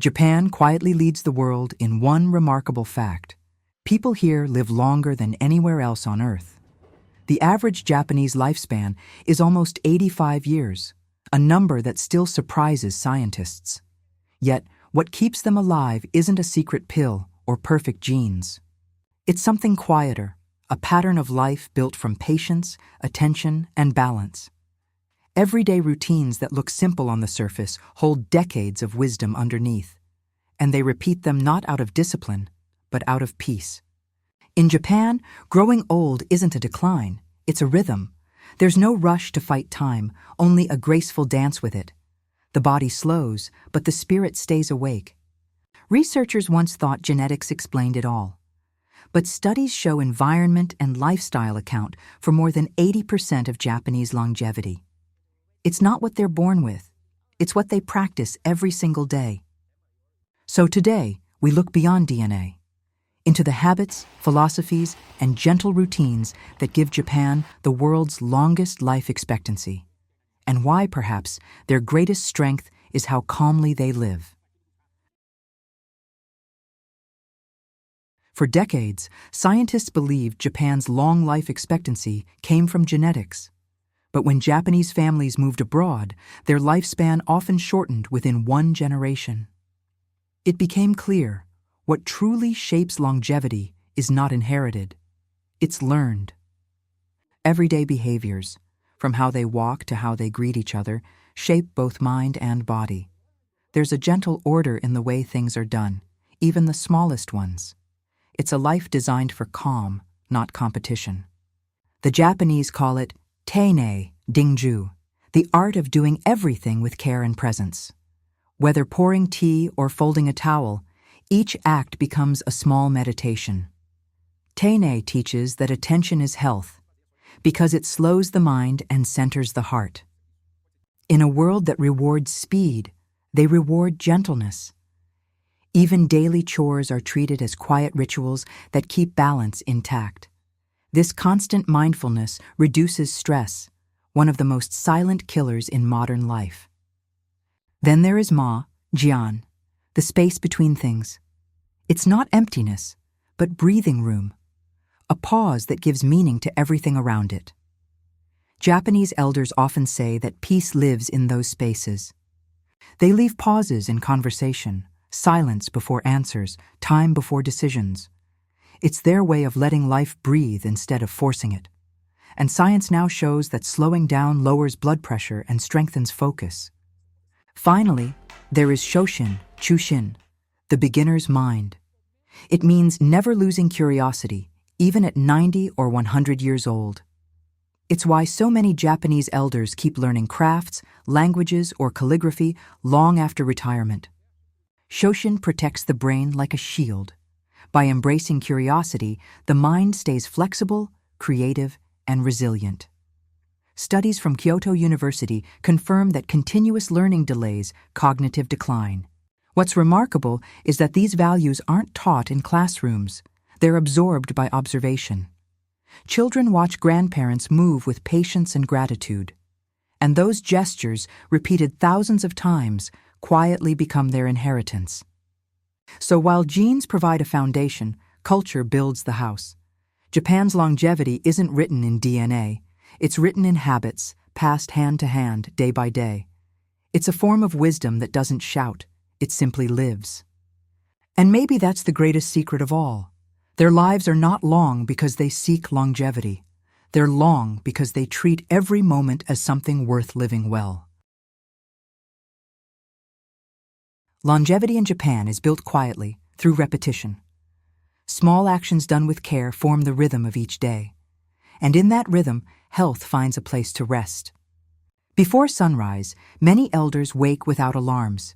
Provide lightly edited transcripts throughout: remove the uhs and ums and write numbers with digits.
Japan quietly leads the world in one remarkable fact. People here live longer than anywhere else on Earth. The average Japanese lifespan is almost 85 years, a number that still surprises scientists. Yet, what keeps them alive isn't a secret pill or perfect genes. It's something quieter, a pattern of life built from patience, attention, and balance. Everyday routines that look simple on the surface hold decades of wisdom underneath, and they repeat them not out of discipline, but out of peace. In Japan, growing old isn't a decline, it's a rhythm. There's no rush to fight time, only a graceful dance with it. The body slows, but the spirit stays awake. Researchers once thought genetics explained it all. But studies show environment and lifestyle account for more than 80% of Japanese longevity. It's not what they're born with, it's what they practice every single day. So today, we look beyond DNA, into the habits, philosophies, and gentle routines that give Japan the world's longest life expectancy, and why, perhaps, their greatest strength is how calmly they live. For decades, scientists believed Japan's long life expectancy came from genetics. But when Japanese families moved abroad, their lifespan often shortened within one generation. It became clear, what truly shapes longevity is not inherited, it's learned. Everyday behaviors, from how they walk to how they greet each other, shape both mind and body. There's a gentle order in the way things are done, even the smallest ones. It's a life designed for calm, not competition. The Japanese call it Teinei and Ma, the art of doing everything with care and presence. Whether pouring tea or folding a towel, each act becomes a small meditation. Teinei teaches that attention is health, because it slows the mind and centers the heart. In a world that rewards speed, they reward gentleness. Even daily chores are treated as quiet rituals that keep balance intact. This constant mindfulness reduces stress, one of the most silent killers in modern life. Then there is Ma, Jian, the space between things. It's not emptiness, but breathing room, a pause that gives meaning to everything around it. Japanese elders often say that peace lives in those spaces. They leave pauses in conversation, silence before answers, time before decisions. It's their way of letting life breathe instead of forcing it. And science now shows that slowing down lowers blood pressure and strengthens focus. Finally, there is Shoshin, Chushin, the beginner's mind. It means never losing curiosity, even at 90 or 100 years old. It's why so many Japanese elders keep learning crafts, languages, or calligraphy long after retirement. Shoshin protects the brain like a shield. By embracing curiosity, the mind stays flexible, creative, and resilient. Studies from Kyoto University confirm that continuous learning delays cognitive decline. What's remarkable is that these values aren't taught in classrooms. They're absorbed by observation. Children watch grandparents move with patience and gratitude. And those gestures, repeated thousands of times, quietly become their inheritance. So while genes provide a foundation, culture builds the house. Japan's longevity isn't written in DNA. It's written in habits, passed hand to hand, day by day. It's a form of wisdom that doesn't shout, it simply lives. And maybe that's the greatest secret of all. Their lives are not long because they seek longevity. They're long because they treat every moment as something worth living well. Longevity in Japan is built quietly, through repetition. Small actions done with care form the rhythm of each day. And in that rhythm, health finds a place to rest. Before sunrise, many elders wake without alarms.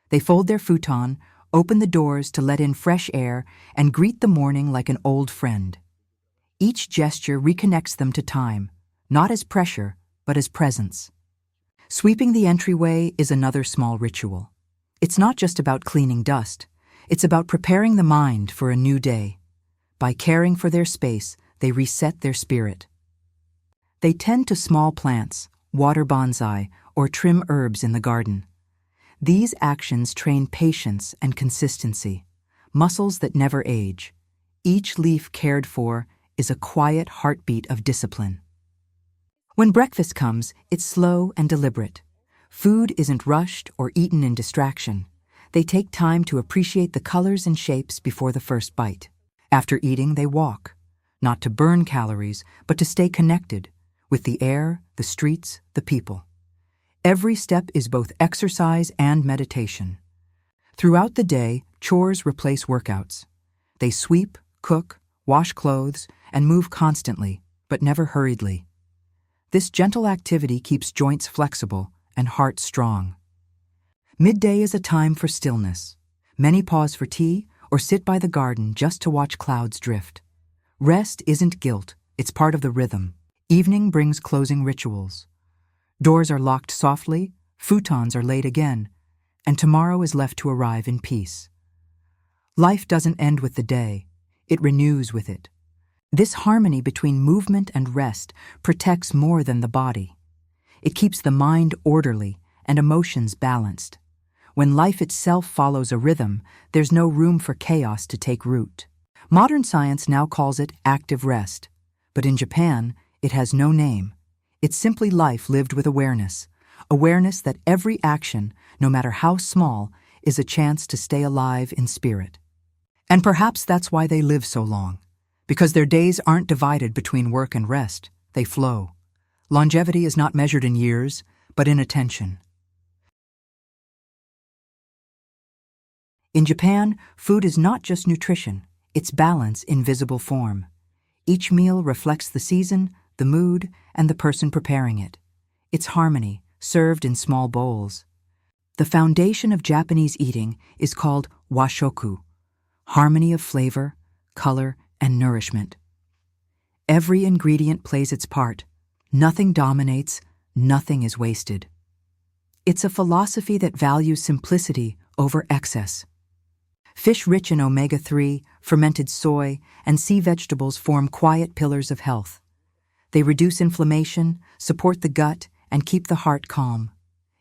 They fold their futon, open the doors to let in fresh air, and greet the morning like an old friend. Each gesture reconnects them to time, not as pressure, but as presence. Sweeping the entryway is another small ritual. It's not just about cleaning dust. It's about preparing the mind for a new day. By caring for their space, they reset their spirit. They tend to small plants, water bonsai, or trim herbs in the garden. These actions train patience and consistency, muscles that never age. Each leaf cared for is a quiet heartbeat of discipline. When breakfast comes, it's slow and deliberate. Food isn't rushed or eaten in distraction. They take time to appreciate the colors and shapes before the first bite. After eating, they walk, not to burn calories, but to stay connected with the air, the streets, the people. Every step is both exercise and meditation. Throughout the day, chores replace workouts. They sweep, cook, wash clothes, and move constantly, but never hurriedly. This gentle activity keeps joints flexible and heart strong. Midday is a time for stillness. Many pause for tea or sit by the garden just to watch clouds drift. Rest isn't guilt, it's part of the rhythm. Evening brings closing rituals. Doors are locked softly, futons are laid again, and tomorrow is left to arrive in peace. Life doesn't end with the day, it renews with it. This harmony between movement and rest protects more than the body. It keeps the mind orderly and emotions balanced. When life itself follows a rhythm, there's no room for chaos to take root. Modern science now calls it active rest, but in Japan, it has no name. It's simply life lived with awareness. Awareness that every action, no matter how small, is a chance to stay alive in spirit. And perhaps that's why they live so long. Because their days aren't divided between work and rest, they flow. Longevity is not measured in years, but in attention. In Japan, food is not just nutrition, it's balance in visible form. Each meal reflects the season, the mood, and the person preparing it. It's harmony, served in small bowls. The foundation of Japanese eating is called Washoku, harmony of flavor, color, and nourishment. Every ingredient plays its part. Nothing dominates, nothing is wasted. It's a philosophy that values simplicity over excess. Fish rich in omega-3, fermented soy, and sea vegetables form quiet pillars of health. They reduce inflammation, support the gut, and keep the heart calm.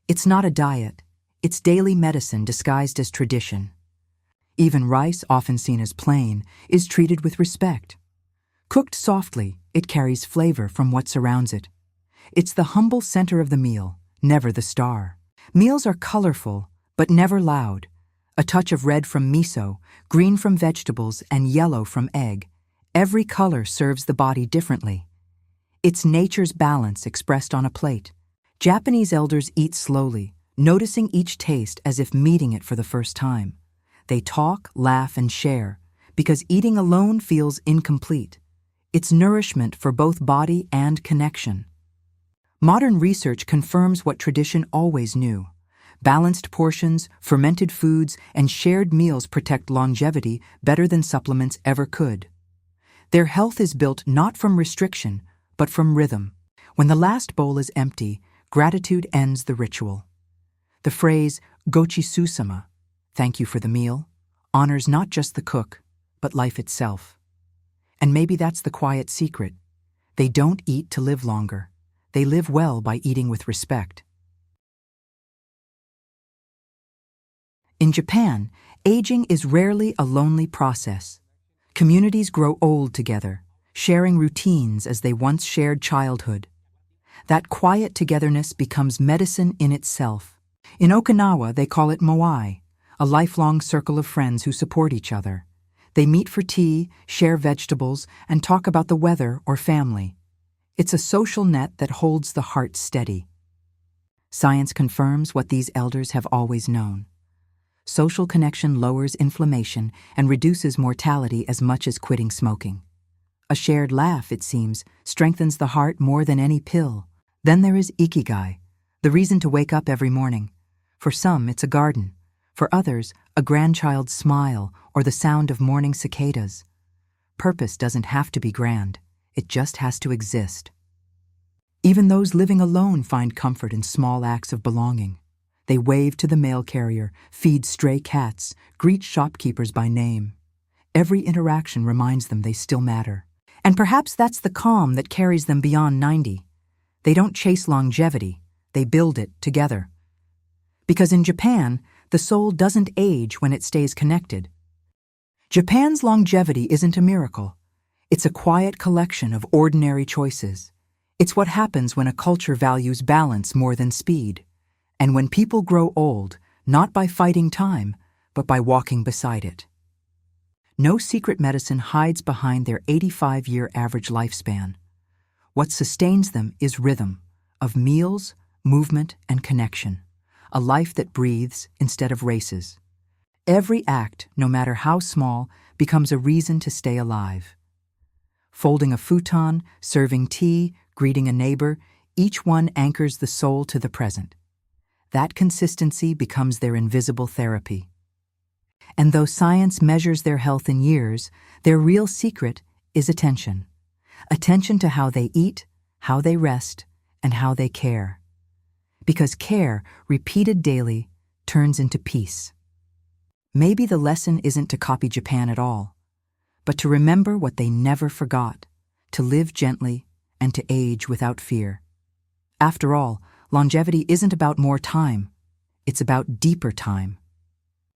It's not a diet. It's daily medicine disguised as tradition. Even rice, often seen as plain, is treated with respect. Cooked softly, it carries flavor from what surrounds it. It's the humble center of the meal, never the star. Meals are colorful, but never loud. A touch of red from miso, green from vegetables, and yellow from egg. Every color serves the body differently. It's nature's balance expressed on a plate. Japanese elders eat slowly, noticing each taste as if meeting it for the first time. They talk, laugh, and share, because eating alone feels incomplete. It's nourishment for both body and connection. Modern research confirms what tradition always knew. Balanced portions, fermented foods, and shared meals protect longevity better than supplements ever could. Their health is built not from restriction, but from rhythm. When the last bowl is empty, gratitude ends the ritual. The phrase, "Gochisusama," thank you for the meal, honors not just the cook, but life itself. And maybe that's the quiet secret. They don't eat to live longer. They live well by eating with respect. In Japan, aging is rarely a lonely process. Communities grow old together, sharing routines as they once shared childhood. That quiet togetherness becomes medicine in itself. In Okinawa, they call it Moai, a lifelong circle of friends who support each other. They meet for tea, share vegetables, and talk about the weather or family. It's a social net that holds the heart steady. Science confirms what these elders have always known. Social connection lowers inflammation and reduces mortality as much as quitting smoking. A shared laugh, it seems, strengthens the heart more than any pill. Then there is Ikigai, the reason to wake up every morning. For some, it's a garden. For others, a grandchild's smile or the sound of morning cicadas. Purpose doesn't have to be grand. It just has to exist. Even those living alone find comfort in small acts of belonging. They wave to the mail carrier, feed stray cats, greet shopkeepers by name. Every interaction reminds them they still matter. And perhaps that's the calm that carries them beyond 90. They don't chase longevity, they build it together. Because in Japan, the soul doesn't age when it stays connected. Japan's longevity isn't a miracle. It's a quiet collection of ordinary choices. It's what happens when a culture values balance more than speed, and when people grow old, not by fighting time, but by walking beside it. No secret medicine hides behind their 85-year average lifespan. What sustains them is rhythm of meals, movement, and connection, a life that breathes instead of races. Every act, no matter how small, becomes a reason to stay alive. Folding a futon, serving tea, greeting a neighbor, each one anchors the soul to the present. That consistency becomes their invisible therapy. And though science measures their health in years, their real secret is attention. Attention to how they eat, how they rest, and how they care. Because care, repeated daily, turns into peace. Maybe the lesson isn't to copy Japan at all, but to remember what they never forgot, to live gently and to age without fear. After all, longevity isn't about more time, it's about deeper time.